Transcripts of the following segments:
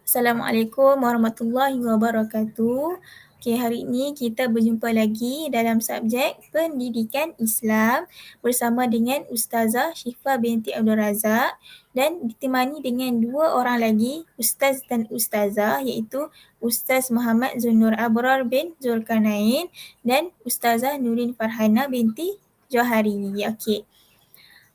Assalamualaikum warahmatullahi wabarakatuh. Okey, hari ini kita berjumpa lagi dalam subjek Pendidikan Islam bersama dengan Ustazah Syifa binti Abdul Razak dan ditemani dengan dua orang lagi Ustaz dan Ustazah iaitu Ustaz Muhammad Zunnur Abrar bin Zulkarnain dan Ustazah Nurin Farhana binti Johari.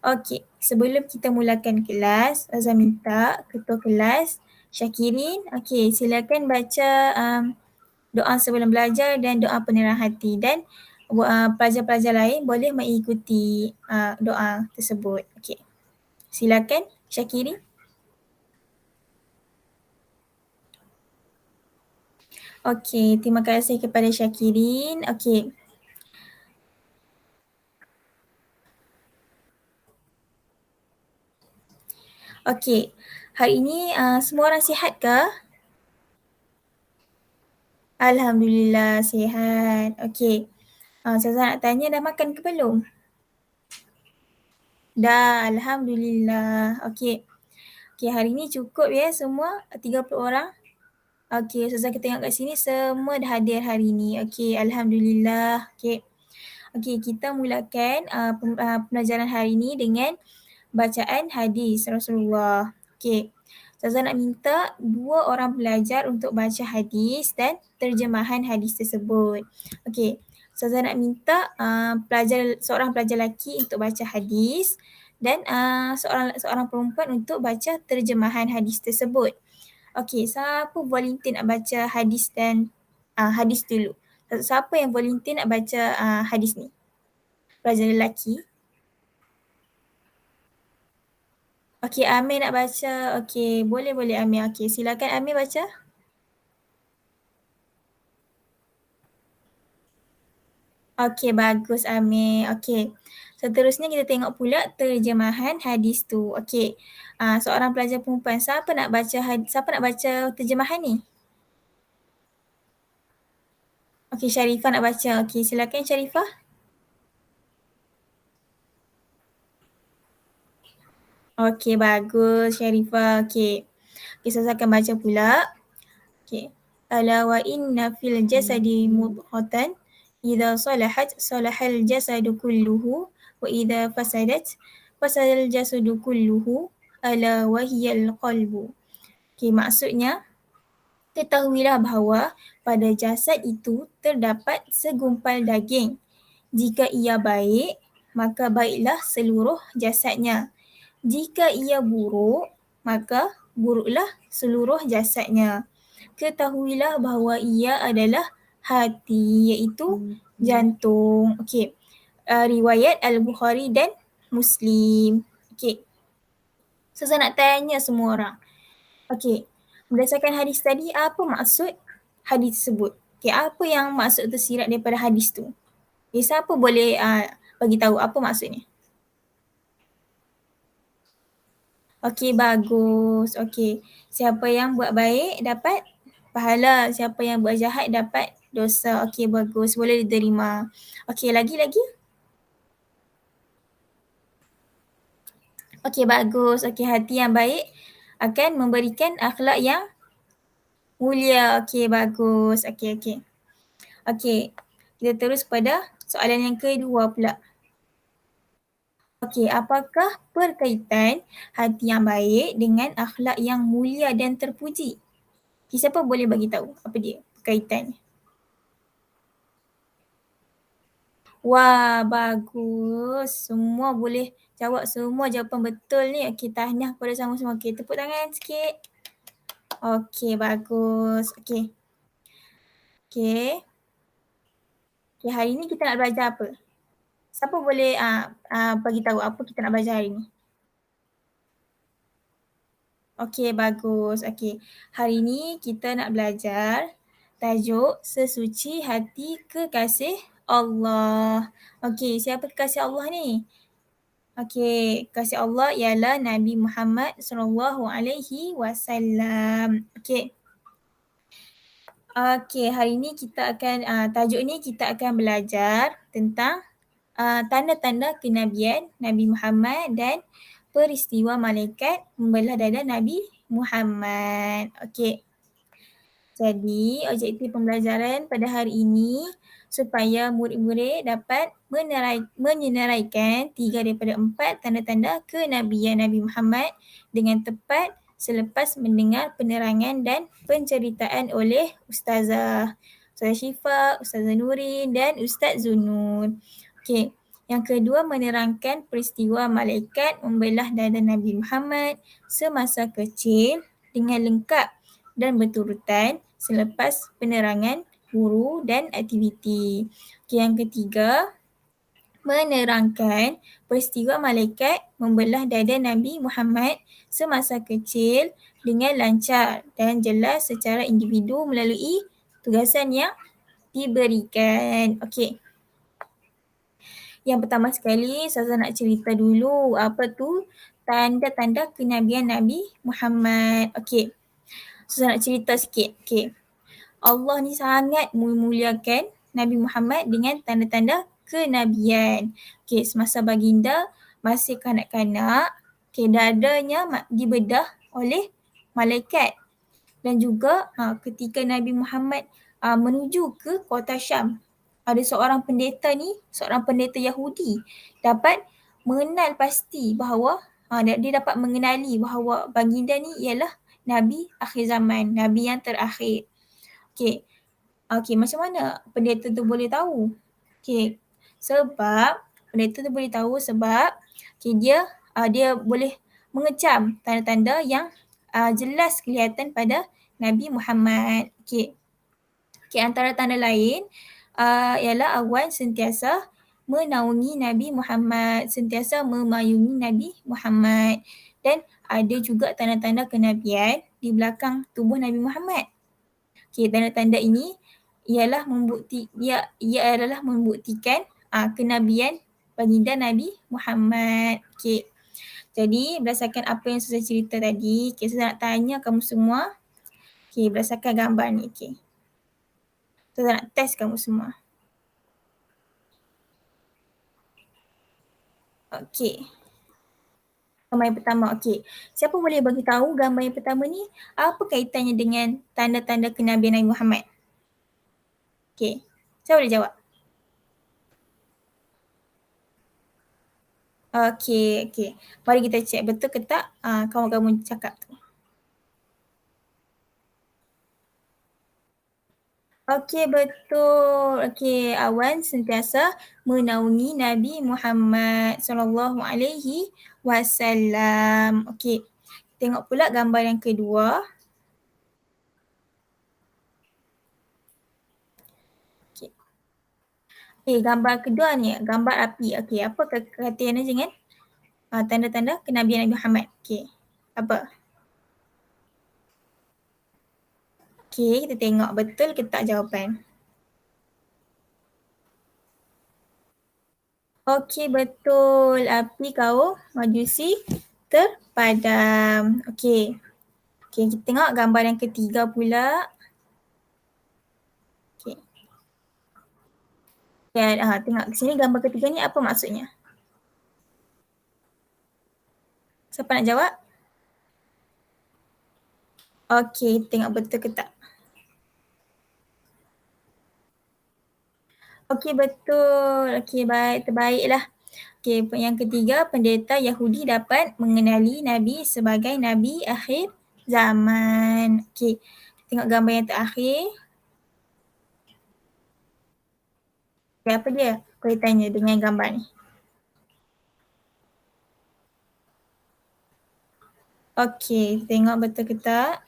Okey, sebelum kita mulakan kelas, Azam minta ketua kelas Syakirin, okey, silakan baca doa sebelum belajar dan doa penerang hati dan pelajar-pelajar lain boleh mengikuti doa tersebut. Okey, silakan Syakirin. Okey, terima kasih kepada Syakirin. Okey. Okey, hari ini semua orang sihat ke? Alhamdulillah sihat. Okey. Saya nak tanya dah makan ke belum? Dah, Alhamdulillah. Okey. Okey, hari ni cukup ya semua 30 orang. Okey, Ustazah kita tengok kat sini semua dah hadir hari ni. Okey, Alhamdulillah. Okey. Okey, kita mulakan pembelajaran hari ni dengan bacaan hadis Rasulullah. Okey. Ustazah nak minta dua orang pelajar untuk baca hadis dan terjemahan hadis tersebut. Okey. Ustazah nak minta seorang pelajar lelaki untuk baca hadis dan seorang perempuan untuk baca terjemahan hadis tersebut. Okey, siapa volunteer nak baca hadis dan hadis dulu? Siapa yang volunteer nak baca hadis ni? Pelajar lelaki. Okey, Amir nak baca. Okey, boleh Amir. Okey, silakan Amir baca. Okey, bagus Amir. Okey. Seterusnya kita tengok pula terjemahan hadis tu. Okey. Seorang pelajar perempuan, siapa nak baca terjemahan ni? Okey, Sharifah nak baca. Okey, silakan Sharifah. Okey, bagus Sharifah. Okey. Okey, saya akan baca pula. Okey. Ala wa inna fil jasadi mudghatan idza salahat salahal jasadu kulluhu wa idza fasadat fasadal jasadu kulluhu ala wa hiyal qalbu. Okey, maksudnya ketahuilah bahawa pada jasad itu terdapat segumpal daging. Jika ia baik, maka baiklah seluruh jasadnya. Jika ia buruk, maka buruklah seluruh jasadnya. Ketahuilah bahawa ia adalah hati, iaitu jantung. Okey. Riwayat Al-Bukhari dan Muslim. Okey. So, saya nak tanya semua orang. Okey. Berdasarkan hadis tadi, apa maksud hadis tersebut? Okey, apa yang maksud tersirat daripada hadis tu? Okay, siapa boleh bagi tahu apa maksudnya? Okey, bagus. Okey. Siapa yang buat baik dapat pahala. Siapa yang buat jahat dapat dosa. Okey, bagus. Boleh diterima. Okey, lagi? Okey, bagus. Okey, hati yang baik akan memberikan akhlak yang mulia. Okey, bagus. Okey. Okey, kita terus pada soalan yang kedua pula. Okey, apakah perkaitan hati yang baik dengan akhlak yang mulia dan terpuji? Siapa boleh bagi tahu apa dia perkaitannya? Wah, bagus. Semua boleh jawab semua jawapan betul ni. Okey, tahniah kepada semua-semua. Okey, tepuk tangan sikit. Okey, bagus. Okey. Okey, hari ni kita nak belajar apa? Siapa boleh bagi tahu apa kita nak belajar hari ni? Okey, bagus. Okey, hari ni kita nak belajar tajuk Sesuci Hati Kekasih Allah. Okey, siapa kekasih Allah ni? Okey, kekasih Allah ialah Nabi Muhammad SAW. Okey. Okey, hari ni kita akan, tajuk ni kita akan belajar tentang tanda-tanda kenabian Nabi Muhammad dan peristiwa malaikat membelah dada Nabi Muhammad. Okey. Jadi, objektif pembelajaran pada hari ini supaya murid-murid dapat menyenaraikan 3 daripada 4 tanda-tanda kenabian Nabi Muhammad dengan tepat selepas mendengar penerangan dan penceritaan oleh Ustazah Syifa, Ustazah Nurin dan Ustaz Zunun. Okey. Yang kedua, menerangkan peristiwa malaikat membelah dada Nabi Muhammad semasa kecil dengan lengkap dan berturutan selepas penerangan guru dan aktiviti. Okay, yang ketiga, menerangkan peristiwa malaikat membelah dada Nabi Muhammad semasa kecil dengan lancar dan jelas secara individu melalui tugasan yang diberikan. Okey. Yang pertama sekali, saya nak cerita dulu apa tu tanda-tanda kenabian Nabi Muhammad. Okey. Saya nak cerita sikit. Okey. Allah ni sangat memuliakan Nabi Muhammad dengan tanda-tanda kenabian. Okey, semasa baginda masih kanak-kanak, okey, dadanya dibedah oleh malaikat. Dan juga ketika Nabi Muhammad menuju ke kota Syam, ada seorang pendeta Yahudi dapat mengenal pasti bahawa dia dapat mengenali bahawa baginda ni ialah Nabi akhir zaman, Nabi yang terakhir. Okey. Okey, macam mana pendeta tu boleh tahu? Okey, sebab pendeta tu boleh tahu sebab dia boleh mengecam tanda-tanda yang jelas kelihatan pada Nabi Muhammad. Okey. Okey, antara tanda lain ialah awan sentiasa menaungi Nabi Muhammad, sentiasa memayungi Nabi Muhammad, dan ada juga tanda-tanda kenabian di belakang tubuh Nabi Muhammad. Okey, tanda-tanda ini ia adalah membuktikan kenabian baginda Nabi Muhammad. Okey. Jadi berdasarkan apa yang saya cerita tadi, saya nak tanya kamu semua. Okey, berdasarkan gambar ni. Okey. Saya nak test kamu semua. Okey. Gambar yang pertama, okey. Siapa boleh bagi tahu gambar yang pertama ni apa kaitannya dengan tanda-tanda kenabian Nabi Muhammad? Okey. Siapa boleh jawab? Okey. Mari kita cek betul ke tak kawan-kawan cakap tu. Okey, betul. Okey, awan sentiasa menaungi Nabi Muhammad sallallahu alaihi wasallam. Okey. Tengok pula gambar yang kedua. Okey. Gambar kedua ni, gambar api. Okey, apa kaitannya dengan tanda-tanda kenabian Nabi Muhammad? Okey. Apa? Okey, kita tengok betul ke tak jawapan. Okey, betul. Api kaum Majusi terpadam. Okey. Okey, kita tengok gambar yang ketiga pula. Okey. Tengok sini gambar ketiga ni apa maksudnya? Siapa nak jawab? Okey, tengok betul ke tak? Okey, betul. Okey, baik. Terbaiklah. Okey, yang ketiga, pendeta Yahudi dapat mengenali Nabi sebagai Nabi akhir zaman. Okey, tengok gambar yang terakhir. Okay, apa dia kaitannya dengan gambar ni? Okey, tengok betul ke tak?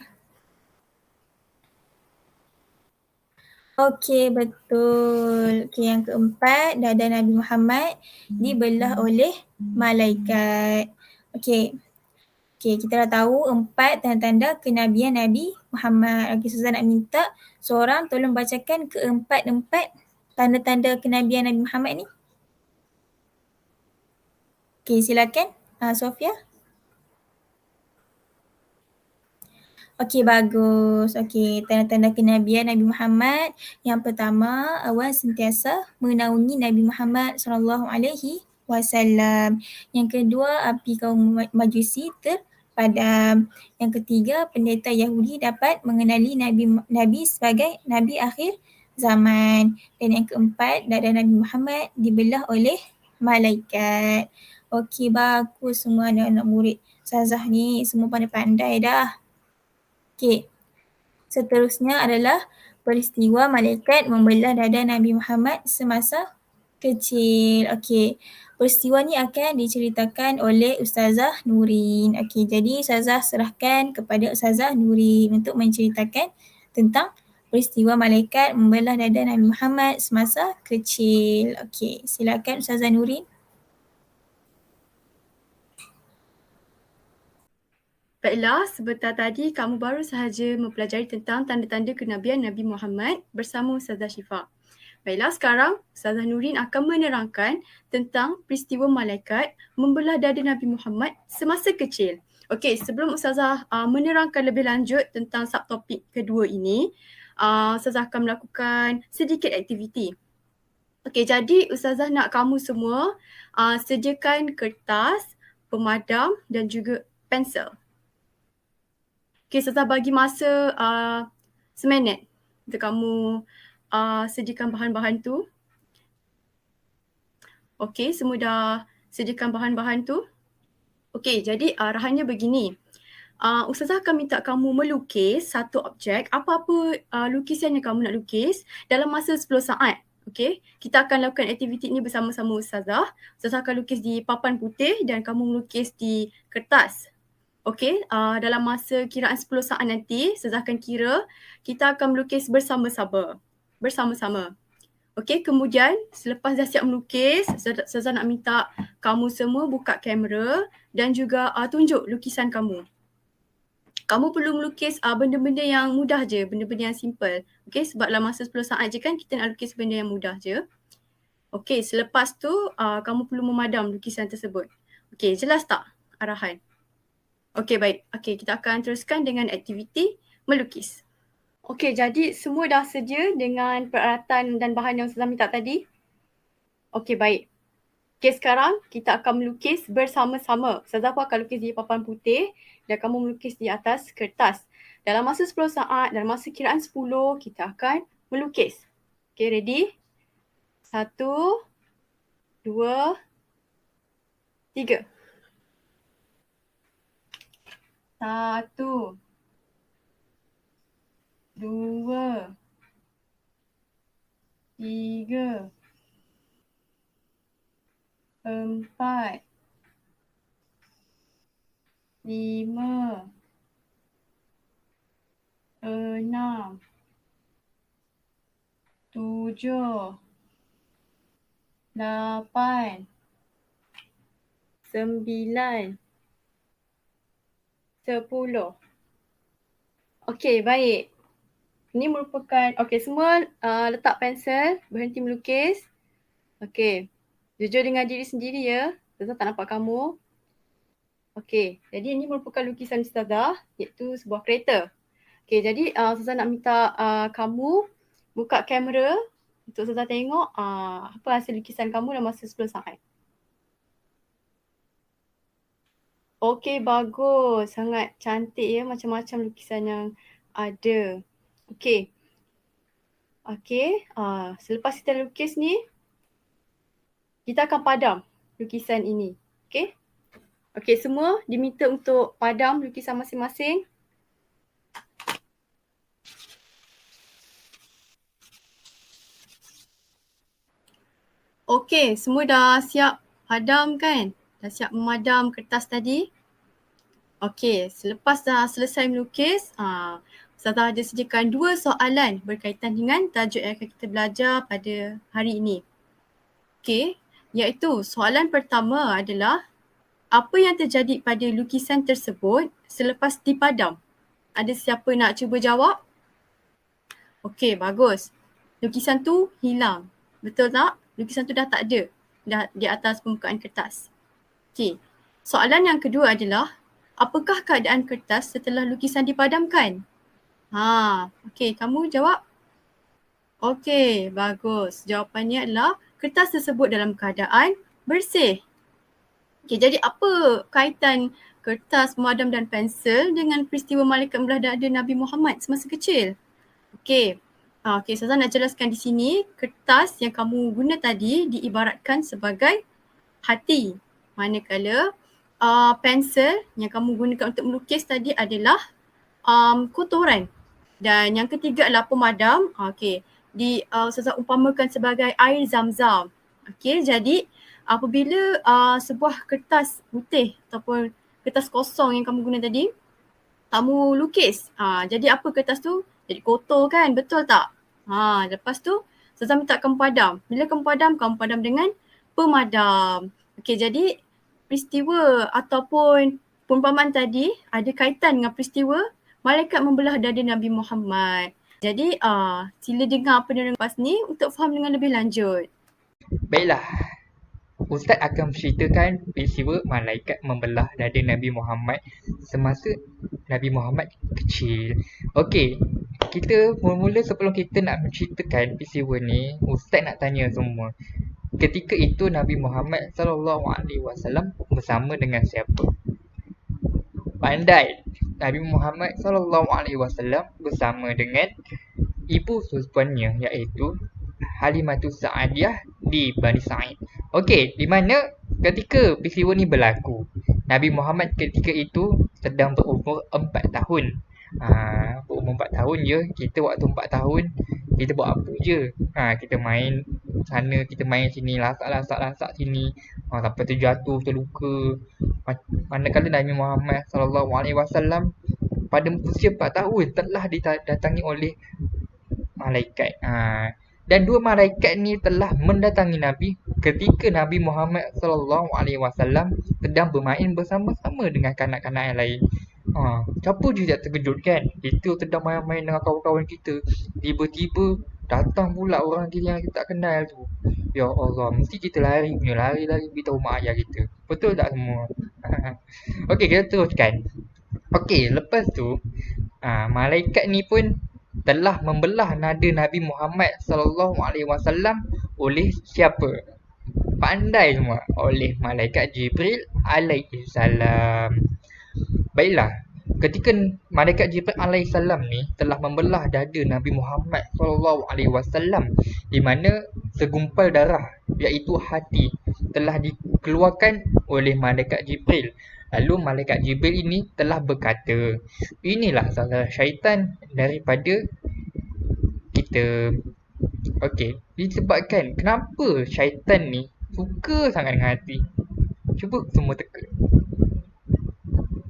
Okey, betul. Okey, yang keempat, dada Nabi Muhammad dibelah oleh malaikat. Okey. Okey, kita dah tahu 4 tanda-tanda kenabian Nabi Muhammad. Okey, Suzan nak minta seorang tolong bacakan keempat-empat tanda-tanda kenabian Nabi Muhammad ni. Okey, silakan. Sofia. Okey, bagus. Okey, tanda-tanda kenabian Nabi Muhammad. Yang pertama, awan sentiasa menaungi Nabi Muhammad sallallahu alaihi wasallam. Yang kedua, api kaum Majusi padam. Yang ketiga, pendeta Yahudi dapat mengenali Nabi sebagai Nabi akhir zaman. Dan yang keempat, dada Nabi Muhammad dibelah oleh malaikat. Okey, bagus semua anak-anak murid. Ustazah ni semua pandai-pandai dah. Okey. Seterusnya adalah peristiwa malaikat membelah dada Nabi Muhammad semasa kecil. Okey. Peristiwa ni akan diceritakan oleh Ustazah Nurin. Okey, jadi Ustazah serahkan kepada Ustazah Nurin untuk menceritakan tentang peristiwa malaikat membelah dada Nabi Muhammad semasa kecil. Okey, silakan Ustazah Nurin. Baiklah, sebentar tadi kamu baru sahaja mempelajari tentang tanda-tanda kenabian Nabi Muhammad bersama Ustazah Syifa. Baiklah, sekarang Ustazah Nurin akan menerangkan tentang peristiwa malaikat membelah dada Nabi Muhammad semasa kecil. Okey, sebelum Ustazah menerangkan lebih lanjut tentang subtopik kedua ini, Ustazah akan melakukan sedikit aktiviti. Okey, jadi Ustazah nak kamu semua sediakan kertas, pemadam dan juga pensel. Okay, Ustazah bagi masa seminit untuk kamu sediakan bahan-bahan tu. Okay, semua dah sediakan bahan-bahan tu. Okay, jadi arahannya begini. Ustazah akan minta kamu melukis satu objek, apa-apa lukisan yang kamu nak lukis dalam masa 10 saat. Okay, kita akan lakukan aktiviti ini bersama-sama Ustazah. Ustazah akan lukis di papan putih dan kamu melukis di kertas. Okey, dalam masa kiraan 10 saat nanti, Ustazah akan kira, kita akan melukis bersama-sama. Okey, kemudian selepas dah siap melukis, Ustazah nak minta kamu semua buka kamera dan juga tunjuk lukisan kamu. Kamu perlu melukis benda-benda yang mudah je, benda-benda yang simple. Okey, sebab dalam masa 10 saat je kan kita nak lukis benda yang mudah je. Okey, selepas tu kamu perlu memadam lukisan tersebut. Okey, jelas tak arahan? Okey, baik. Okey, kita akan teruskan dengan aktiviti melukis. Okey, jadi semua dah sedia dengan peralatan dan bahan yang Ustazah minta tadi? Okey, baik. Okey, sekarang kita akan melukis bersama-sama. Ustazah pun akan lukis di papan putih dan kamu melukis di atas kertas. Dalam masa 10 saat, dalam masa kiraan 10, kita akan melukis. Okey, ready? 1, 2, 3. 1, 2, 3, 4, 5, 6, 7, 8, 9, 10. Okey, baik. Ini merupakan, okey, semua letak pensel, berhenti melukis. Okey, jujur dengan diri sendiri ya. Ustazah tak nampak kamu. Okey, jadi ini merupakan lukisan Ustazah, iaitu sebuah kereta. Okey, jadi Ustazah nak minta kamu buka kamera untuk Ustazah tengok apa hasil lukisan kamu dalam masa 10 saat. Okey, bagus. Sangat cantik ya, macam-macam lukisan yang ada. Okey. Okey, selepas kita lukis ni, kita akan padam lukisan ini. Okey? Okey, semua diminta untuk padam lukisan masing-masing. Okey, semua dah siap padam kan? Dah siap memadam kertas tadi? Okey, selepas dah selesai melukis, Ustazah ada sediakan 2 soalan berkaitan dengan tajuk yang akan kita belajar pada hari ini. Okey, iaitu soalan pertama adalah apa yang terjadi pada lukisan tersebut selepas dipadam? Ada siapa nak cuba jawab? Okey, bagus. Lukisan tu hilang. Betul tak? Lukisan tu dah tak ada dah di atas permukaan kertas. Okey. Soalan yang kedua adalah apakah keadaan kertas setelah lukisan dipadamkan? Okey, kamu jawab. Okey, bagus. Jawapannya adalah kertas tersebut dalam keadaan bersih. Okey, jadi apa kaitan kertas, pemadam dan pensel dengan peristiwa malaikat membelah dada Nabi Muhammad semasa kecil? Okey. Okey, Ustazah nak jelaskan di sini, kertas yang kamu guna tadi diibaratkan sebagai hati. Manakala pensel yang kamu gunakan untuk melukis tadi adalah kotoran. Dan yang ketiga adalah pemadam. Okey, Ustazah umpamakan sebagai air zam-zam. Okey, jadi apabila sebuah kertas putih ataupun kertas kosong yang kamu guna tadi, kamu lukis. Jadi apa kertas tu? Jadi kotor kan, betul tak? Lepas tu Ustazah minta kamu padam. Bila kamu padam dengan pemadam. Okey, jadi peristiwa ataupun perumpamaan tadi ada kaitan dengan peristiwa malaikat membelah dada Nabi Muhammad. Jadi sila dengar penerangan lepas ni untuk faham dengan lebih lanjut. Baiklah, Ustaz akan menceritakan peristiwa malaikat membelah dada Nabi Muhammad semasa Nabi Muhammad kecil. Okey, kita mula-mula sebelum kita nak menceritakan peristiwa ni, Ustaz nak tanya semua. Ketika itu Nabi Muhammad SAW bersama dengan siapa? Pandai. Nabi Muhammad SAW bersama dengan ibu sepupunya iaitu Halimatus Sa'adiyah di Bani Sa'id. Okey, di mana ketika peristiwa ni berlaku, Nabi Muhammad ketika itu sedang berumur 4 tahun. Berumur 4 tahun je, kita waktu 4 tahun, kita buat apa je? Kita main sana, kita main sini, lasak sini, sampai terjatuh, terluka. Manakala Nabi Muhammad SAW pada usia 4 tahun telah didatangi oleh malaikat. Dan dua malaikat ni telah mendatangi Nabi ketika Nabi Muhammad SAW sedang bermain bersama-sama dengan kanak-kanak yang lain. Siapa je tak terkejut kan? Kita sedang main-main dengan kawan-kawan kita, tiba-tiba datang pula orang yang kita tak kenal tu. Ya Allah, mesti kita lari beritahu mak ayah kita. Betul tak semua? Okey, kita teruskan. Okey, lepas tu malaikat ni pun telah membelah nada Nabi Muhammad SAW oleh siapa? Pandai semua, oleh malaikat Jibril alaihi salam. Baiklah, ketika malaikat Jibril alaihi salam ni telah membelah dada Nabi Muhammad SAW, di mana segumpal darah iaitu hati telah dikeluarkan oleh malaikat Jibril. Lalu malaikat Jibril ini telah berkata, inilah salah syaitan daripada kita. Okey, disebabkan kenapa syaitan ni suka sangat dengan hati? Cuba semua teka.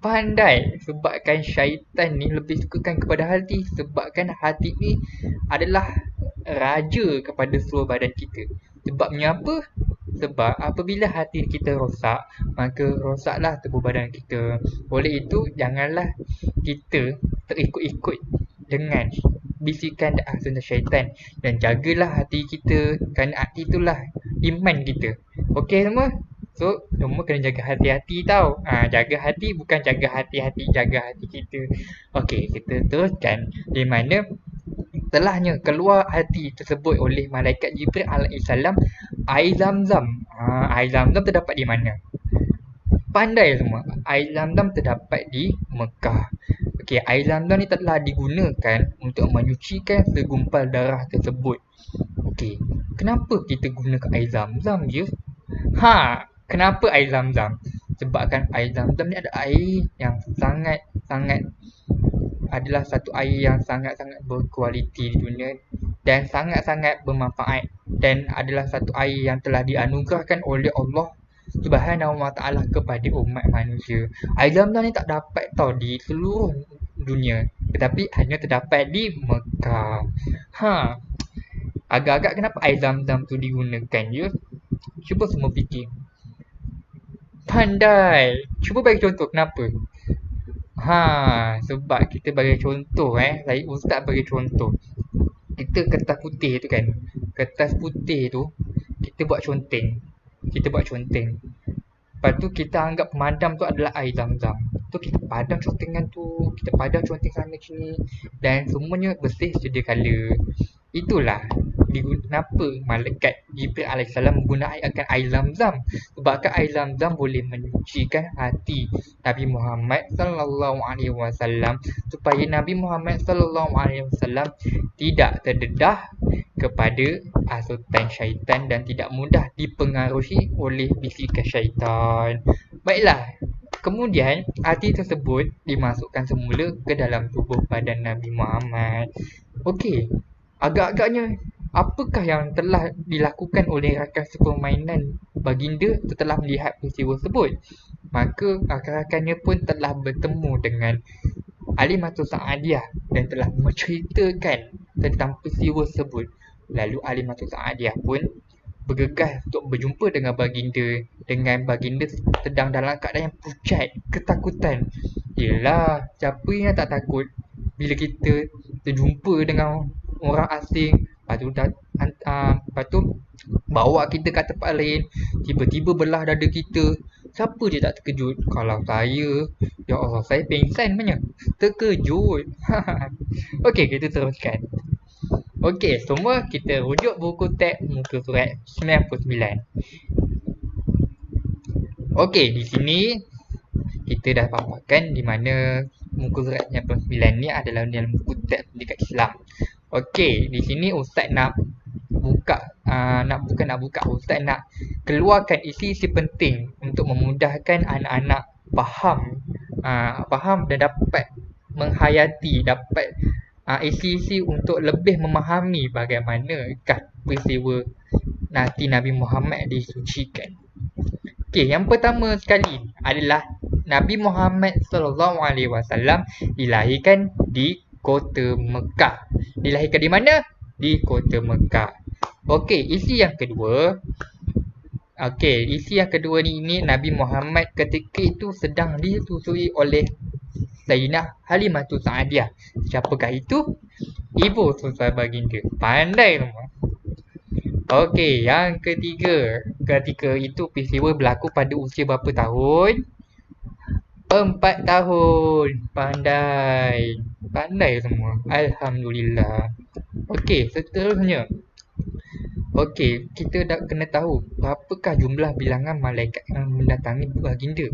Pandai, sebabkan syaitan ni lebih sukakan kepada hati, sebabkan hati ni adalah raja kepada seluruh badan kita. Sebabnya apa? Sebab apabila hati kita rosak, maka rosaklah tubuh badan kita. Oleh itu, janganlah kita terikut-ikut dengan bisikan dan asuhan syaitan, dan jagalah hati kita, kerana hati itulah iman kita. Okey semua? So, semua kena jaga hati-hati tau. Jaga hati bukan jaga hati-hati, jaga hati kita. Okey, kita teruskan. Di mana telahnya keluar hati tersebut oleh malaikat Jibril alaihissalam air zam-zam. Air zam-zam terdapat di mana? Pandai semua. Air zam-zam terdapat di Mekah. Okey, air zam-zam ni telah digunakan untuk menyucikan segumpal darah tersebut. Okey, kenapa kita gunakan air zam-zam je? Kenapa air zam-zam? Sebabkan air zam-zam ni ada air yang sangat-sangat adalah satu air yang sangat-sangat berkualiti di dunia dan sangat-sangat bermanfaat, dan adalah satu air yang telah dianugerahkan oleh Allah Subhanahu Wa Taala kepada umat manusia. Air zam-zam ni tak dapat tau di seluruh dunia, tetapi hanya terdapat di Mekah. Agak-agak kenapa air zam-zam tu digunakan je? Cuba semua fikir. Pandai. Cuba bagi contoh kenapa? Sebab kita bagi contoh saya ustaz bagi contoh. Kita kertas putih tu kan. Kertas putih tu kita buat conteng. Lepas tu kita anggap pemadam tu adalah air zam-zam. Tu kita padam contengan tu, kita padam conteng sana sini, dan semuanya bersih sedia kala. Itulah kenapa malaikat Jibril alaihissalam menggunakan air Zam-Zam? Sebabkan air Zam-Zam boleh menyucikan hati Nabi Muhammad sallallahu alaihi wasallam supaya Nabi Muhammad sallallahu alaihi wasallam tidak terdedah kepada hasutan syaitan dan tidak mudah dipengaruhi oleh bisikan syaitan. Baiklah, kemudian hati tersebut dimasukkan semula ke dalam tubuh badan Nabi Muhammad. Okey, agak-agaknya apakah yang telah dilakukan oleh rakan sepermainan baginda setelah melihat peristiwa tersebut? Maka rakan-rakannya pun telah bertemu dengan Halimatus Sa'adiyah dan telah menceritakan tentang peristiwa tersebut. Lalu Halimatus Sa'adiyah pun bergegas untuk berjumpa dengan baginda sedang dalam keadaan yang pucat, ketakutan. Yelah, siapa yang tak takut bila kita terjumpa dengan orang asing, lepas tu bawa kita kat tempat lain, tiba-tiba belah dada kita. Siapa je tak terkejut? Kalau saya, ya Allah, saya pengsan punya. Terkejut. Okey, kita teruskan. Okey, semua kita rujuk buku teks muka surat 99. Okey, di sini kita dah paparkan di mana muka surat 99 ni adalah dalam buku teks pendidikan Islam. Okey, di sini Ustaz nak buka Ustaz nak keluarkan isi-isi penting untuk memudahkan anak-anak faham dan dapat menghayati, dapat isi-isi untuk lebih memahami bagaimanakah peristiwa nanti Nabi Muhammad disucikan. Okey, yang pertama sekali adalah Nabi Muhammad sallallahu alaihi wasallam dilahirkan di kota Mekah. Dilahirkan di mana? Di kota Mekah. Okey, isi yang kedua ni Nabi Muhammad ketika itu sedang disusui oleh Sayyidina Halimatus Sa'adiyah. Siapakah itu? Ibu susah baginda. Pandai semua. Okey, yang ketiga. Ketika itu peristiwa berlaku pada usia berapa tahun? 4 tahun. Pandai semua. Alhamdulillah. Okey, seterusnya. Okey, kita dah kena tahu berapakah jumlah bilangan malaikat yang mendatangi baginda.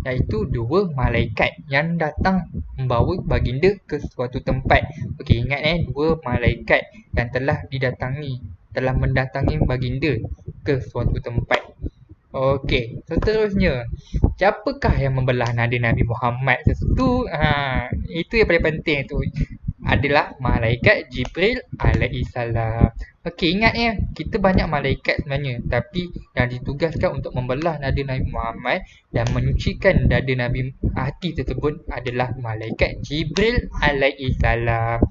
Iaitu 2 malaikat yang datang membawa baginda ke suatu tempat. Okey, ingat 2 malaikat yang telah mendatangi baginda ke suatu tempat. Okey, seterusnya, siapakah yang membelah nada Nabi Muhammad itu? Itu yang paling penting tu. Adalah malaikat Jibril alaihissalam. Okey, ingat kita banyak malaikat sebenarnya, tapi yang ditugaskan untuk membelah nada Nabi Muhammad dan menyucikan dada Nabi hati tersebut adalah malaikat Jibril alaihissalam.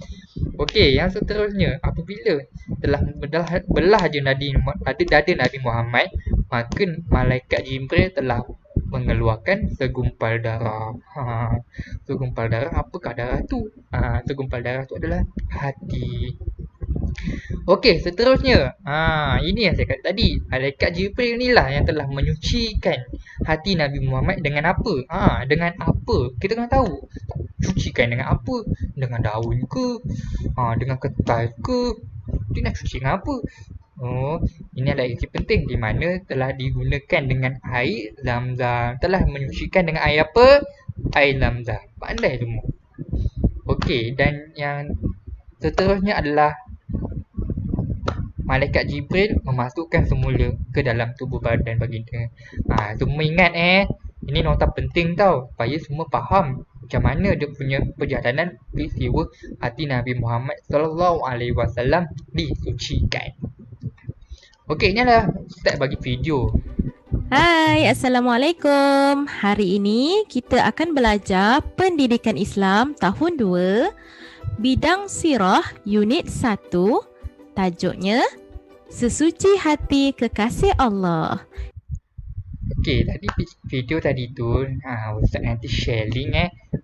Okey, yang seterusnya, apabila telah belah je dada Nabi Muhammad, maka malaikat Jibril telah mengeluarkan segumpal darah. Segumpal darah, apakah darah tu? Segumpal darah tu adalah hati. Okey, seterusnya. Ini yang saya kata tadi. Malaikat Jibril inilah yang telah menyucikan hati Nabi Muhammad dengan apa? Dengan apa? Kita kena tahu. Cucikan dengan apa? Dengan daun ke? Dengan kertas ke? Dia nak cuci dengan apa? Ini adalah isi penting di mana telah digunakan dengan air Zam-Zam. Telah menyucikan dengan air apa? Air Zam-Zam. Pandai semua. Okey, dan yang seterusnya adalah malaikat Jibril memasukkan semula ke dalam tubuh badan baginda. Semua ingat ini nota penting tau, supaya semua faham macam mana dia punya perjalanan peristiwa hati Nabi Muhammad sallallahu alaihi wasallam disucikan. Okey, ini adalah Ustaz bagi video. Hai, Assalamualaikum. Hari ini kita akan belajar Pendidikan Islam tahun 2, bidang Sirah unit 1. Tajuknya Sesuci Hati Kekasih Allah. Okey, tadi video tadi tu Ustaz nanti share link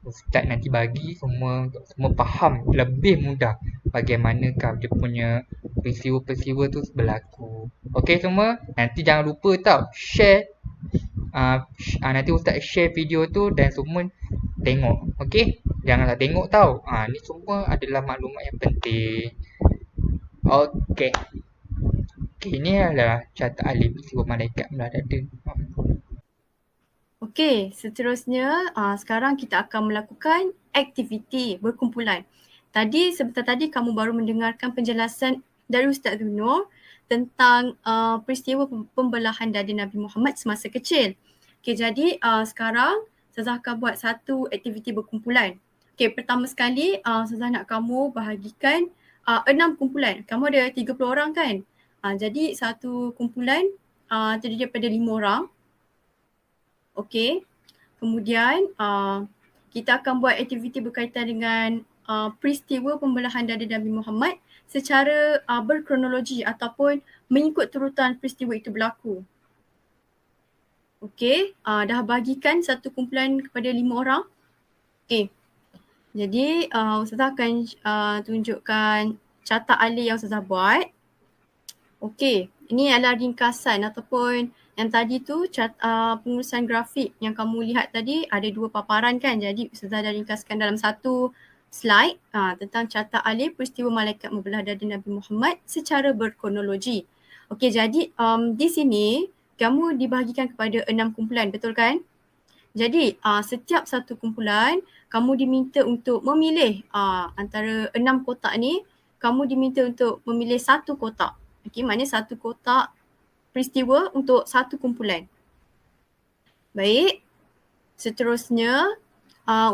Ustaz nanti bagi semua untuk semua faham lebih mudah bagaimanakah dia punya peristiwa-peristiwa tu berlaku. Okey semua, nanti jangan lupa tau share. Nanti Ustaz share video tu dan semua tengok. Okey, janganlah tengok tau. Ni semua adalah maklumat yang penting. Okey. Okey, ini adalah carta alif peristiwa malaikat belah dada. Okey, seterusnya sekarang kita akan melakukan aktiviti berkumpulan. Tadi sebentar tadi kamu baru mendengarkan penjelasan dari Ustaz Nur tentang peristiwa pembelahan dada Nabi Muhammad semasa kecil. Okey, jadi sekarang Ustazah akan buat satu aktiviti berkumpulan. Okey, pertama sekali Ustazah nak kamu bahagikan 6 kumpulan. Kamu ada 30 orang kan? Jadi satu kumpulan terdiri daripada 5 orang. Okey. Kemudian kita akan buat aktiviti berkaitan dengan peristiwa pembelahan dada Nabi Muhammad secara berkronologi ataupun mengikut turutan peristiwa itu berlaku. Okey, dah bagikan satu kumpulan kepada 5 orang. Okey. Jadi Ustazah akan tunjukkan carta alif yang Ustazah buat. Okey, ini adalah ringkasan ataupun yang tadi tu pengurusan grafik yang kamu lihat tadi ada 2 paparan kan. Jadi Ustazah dah ringkaskan dalam satu slide tentang carta alif peristiwa malaikat membelah dada Nabi Muhammad secara berkronologi. Okey, jadi di sini kamu dibahagikan kepada 6 kumpulan, betul kan? Jadi setiap satu kumpulan kamu diminta untuk memilih antara 6 kotak ni, kamu diminta untuk memilih satu kotak. Okey, maknanya satu kotak peristiwa untuk satu kumpulan. Baik, seterusnya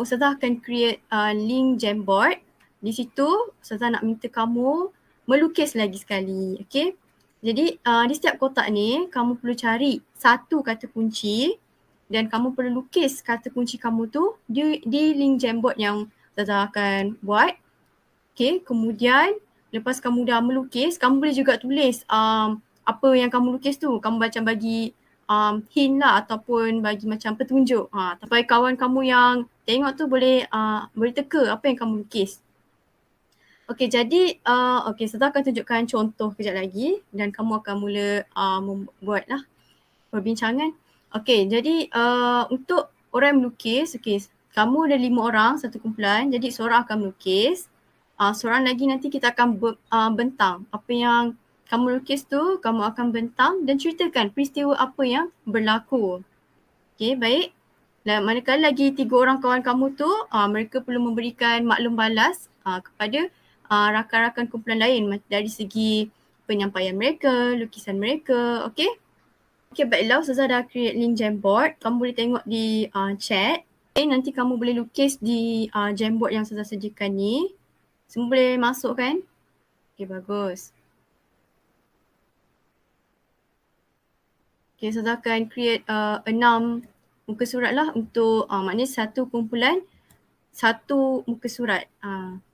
Ustazah akan create link Jamboard. Di situ Ustazah nak minta kamu melukis lagi sekali. Okey, jadi di setiap kotak ni kamu perlu cari satu kata kunci dan kamu perlu lukis kata kunci kamu tu di link Jamboard yang Ustazah akan buat. Okey, kemudian lepas kamu dah melukis, kamu boleh juga tulis apa yang kamu lukis tu. Kamu macam bagi hint lah ataupun bagi macam petunjuk. Supaya kawan kamu yang tengok tu boleh teka apa yang kamu lukis. Okey, jadi Ustazah akan tunjukkan contoh kejap lagi dan kamu akan mula membuat lah perbincangan. Okey, jadi untuk orang yang melukis, kamu ada 5 orang satu kumpulan, jadi seorang akan melukis. Seorang lagi nanti kita akan bentang apa yang kamu lukis tu, kamu akan bentang dan ceritakan peristiwa apa yang berlaku. Okey, baik. Dan manakala lagi 3 orang kawan kamu tu, mereka perlu memberikan maklum balas kepada rakan-rakan kumpulan lain dari segi penyampaian mereka, lukisan mereka. Okey. Okey, baiklah, Ustazah dah create link Jamboard. Kamu boleh tengok di chat. Okay, nanti kamu boleh lukis di Jamboard yang Ustazah sediakan ni. Semua boleh masuk kan? Okay, bagus. Okay, Ustazah akan create 6 muka surat lah untuk maknanya satu kumpulan, satu muka surat.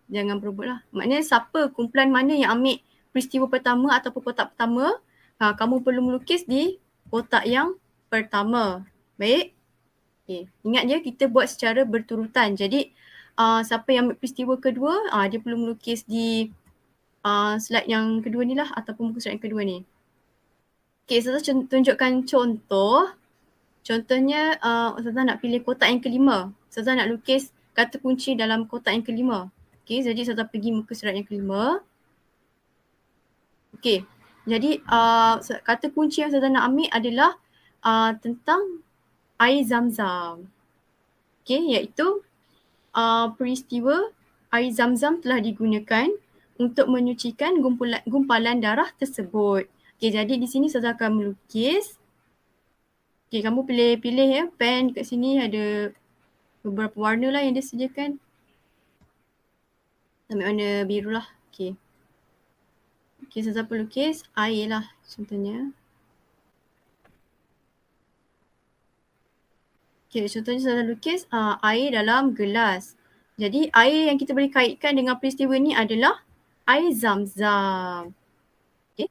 Jangan berebut lah. Maknanya siapa kumpulan mana yang ambil peristiwa pertama ataupun kotak pertama, kamu perlu melukis di kotak yang pertama. Baik? Okay. Ingat je kita buat secara berturutan. Jadi siapa yang ambil peristiwa kedua, dia perlu melukis di slide yang kedua ni lah ataupun muka surat yang kedua ni. Okay, Ustazah tunjukkan contoh. Contohnya Ustazah nak pilih kotak yang kelima. Ustazah nak lukis kata kunci dalam kotak yang kelima. Okay, jadi Ustazah pergi muka surat yang kelima. Okay, jadi kata kunci yang Ustazah nak ambil adalah tentang air Zam-Zam. Okay, iaitu peristiwa air Zam-Zam telah digunakan untuk menyucikan gumpalan darah tersebut. Okay, jadi di sini Ustazah akan melukis. Okay, kamu pilih ya, pen kat sini ada beberapa warna lah yang dia sediakan. Ambil warna biru lah. Okay. Okay, Ustazah pelukis air lah contohnya. Okay, contohnya Ustazah lukis air dalam gelas. Jadi air yang kita boleh kaitkan dengan peristiwa ni adalah air Zam-Zam. Okay.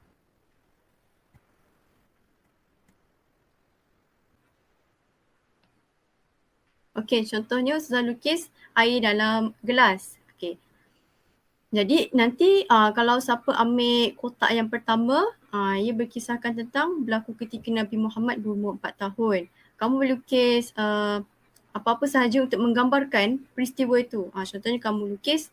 Okay, contohnya Ustazah lukis air dalam gelas. Okay. Jadi nanti kalau siapa ambil kotak yang pertama, ia berkisahkan tentang berlaku ketika Nabi Muhammad berumur 4 tahun. Kamu boleh lukis apa-apa sahaja untuk menggambarkan peristiwa itu. Contohnya kamu lukis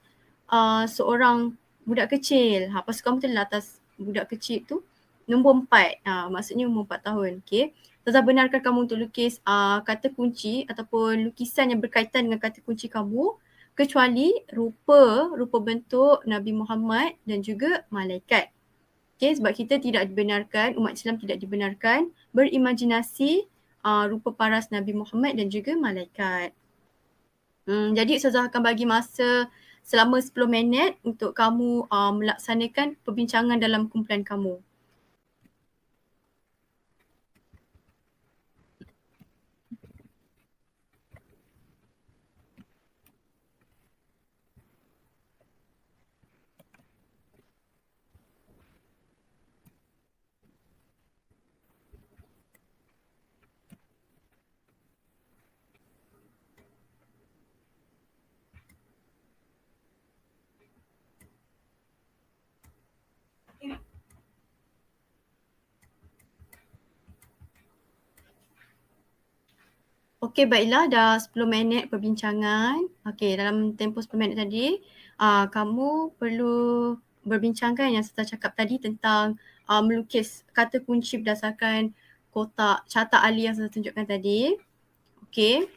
seorang budak kecil. Pasukan betul atas budak kecil tu nombor 4. Maksudnya umur 4 tahun. Okey. Ustazah benarkan kamu untuk lukis kata kunci ataupun lukisan yang berkaitan dengan kata kunci kamu kecuali rupa bentuk Nabi Muhammad dan juga malaikat. Okey, sebab kita tidak dibenarkan, umat Islam tidak dibenarkan berimajinasi rupa paras Nabi Muhammad dan juga malaikat. Jadi Ustazah akan bagi masa selama 10 minit untuk kamu melaksanakan perbincangan dalam kumpulan kamu. Okey, baiklah, dah 10 minit perbincangan. Okey, dalam tempoh 10 minit tadi, kamu perlu berbincangkan yang saya cakap tadi tentang melukis kata kunci berdasarkan kotak carta Ali yang saya tunjukkan tadi. Okey.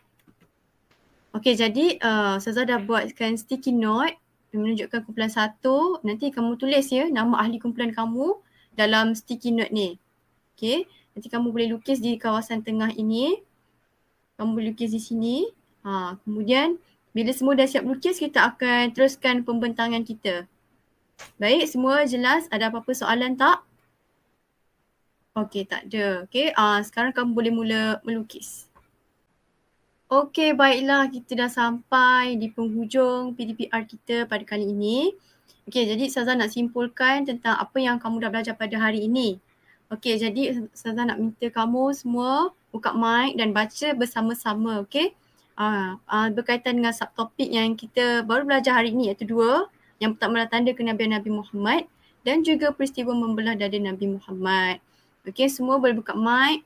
Okey, jadi Ustazah dah buatkan sticky note yang menunjukkan kumpulan 1. Nanti kamu tulis ya nama ahli kumpulan kamu dalam sticky note ni. Okey, nanti kamu boleh lukis di kawasan tengah ini. Kamu boleh lukis di sini. Kemudian bila semua dah siap lukis, kita akan teruskan pembentangan kita. Baik, semua jelas? Ada apa-apa soalan tak? Okey, tak ada. Okey, sekarang kamu boleh mula melukis. Okey, baiklah, kita dah sampai di penghujung PDPR kita pada kali ini. Okey, jadi Ustazah nak simpulkan tentang apa yang kamu dah belajar pada hari ini. Okey, jadi Ustazah nak minta kamu semua buka mic dan baca bersama-sama, okey? Berkaitan dengan subtopik yang kita baru belajar hari ini, iaitu 2. Yang pertama adalah tanda kenabian Nabi Muhammad dan juga peristiwa membelah dada Nabi Muhammad. Okey, semua boleh buka mic.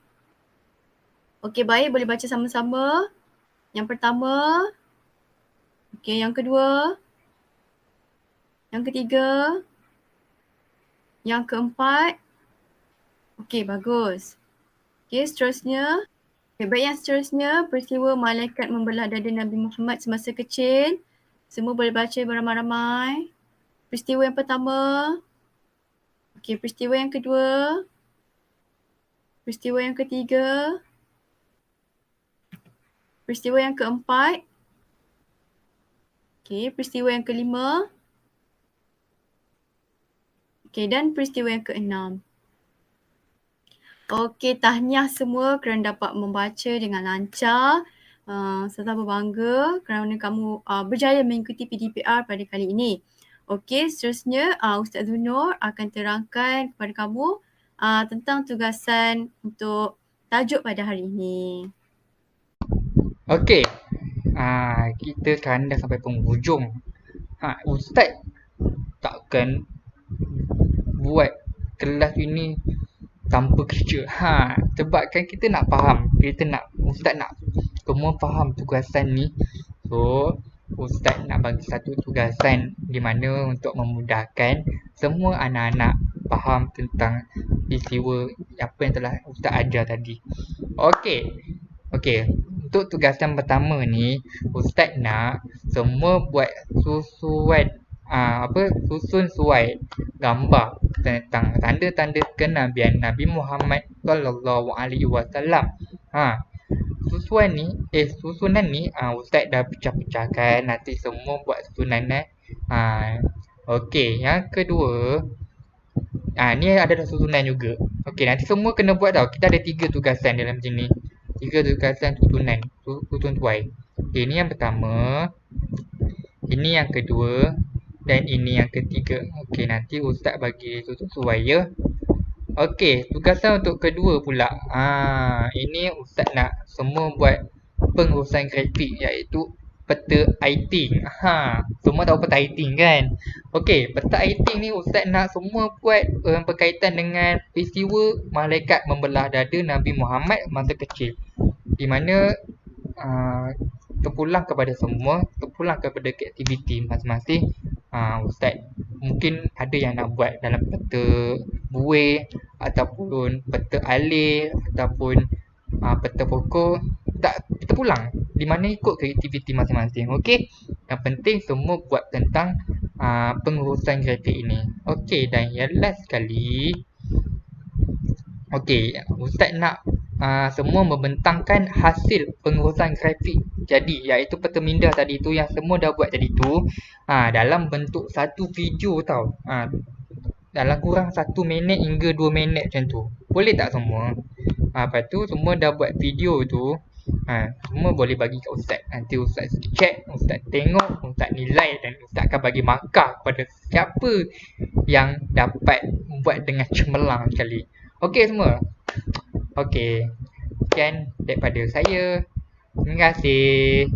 Okey, baik, boleh baca sama-sama. Yang pertama. Okey, yang kedua. Yang ketiga. Yang keempat. Okey, bagus. Okey, seterusnya. Okay, baik, yang seterusnya, peristiwa malaikat membelah dada Nabi Muhammad semasa kecil. Semua boleh baca beramai-ramai. Peristiwa yang pertama. Okey, peristiwa yang kedua. Peristiwa yang ketiga. Peristiwa yang keempat. Okey, peristiwa yang kelima. Okey, dan peristiwa yang keenam. Okey, tahniah semua kerana dapat membaca dengan lancar. Ustazah berbangga kerana kamu berjaya mengikuti PDPR pada kali ini. Okey, seterusnya Ustaz Zunur akan terangkan kepada kamu tentang tugasan untuk tajuk pada hari ini. Okey. Kita sekarang dah sampai penghujung. Ustaz takkan buat kelas ini tanpa kerja. Sebab kan kita nak faham. Ustaz nak semua faham tugasan ni. So, Ustaz nak bagi satu tugasan di mana untuk memudahkan semua anak-anak faham tentang peristiwa apa yang telah Ustaz ajar tadi. Okey. Untuk tugasan pertama ni, Ustaz nak semua buat susun slide gambar tentang tanda-tanda kenabian Nabi Muhammad sallallahu alaihi wasallam. Susunan ni Ustaz dah pecah-pecahkan, nanti semua buat susunan Okey, yang kedua ni ada susunan juga. Okey, nanti semua kena buat tau. Kita ada 3 tugasan dalam sini. 3 tugasan susunan, susun slide. Okey, ni yang pertama. Ini yang kedua. Dan ini yang ketiga. Okey, nanti Ustaz bagi susun slide ya. Okey, tugasan untuk kedua pula. Ini Ustaz nak semua buat pengurusan grafik iaitu peta iting. Semua tahu peta iting kan? Okey, peta iting ni Ustaz nak semua buat berkaitan dengan peristiwa malaikat membelah dada Nabi Muhammad masa kecil. Di mana terpulang kepada semua, terpulang kepada aktiviti masing-masing. Ustaz mungkin ada yang nak buat dalam peta buih ataupun peta alif ataupun peta pokok. Tak, kita pulang di mana ikut kreativiti masing-masing. Okey, yang penting semua buat tentang pengurusan grafik ini. Okey, dan yang last sekali, okey, Ustaz nak semua membentangkan hasil pengurusan grafik jadi, iaitu peta minda tadi tu yang semua dah buat tadi tu dalam bentuk satu video tau. Dalam kurang 1 minit hingga 2 minit macam tu. Boleh tak semua? Lepas tu semua dah buat video tu, semua boleh bagi kat Ustaz. Nanti Ustaz check, Ustaz tengok, Ustaz nilai dan Ustaz akan bagi markah kepada siapa yang dapat buat dengan cemerlang sekali. Okey semua? Okey. Sekian daripada saya. Terima kasih.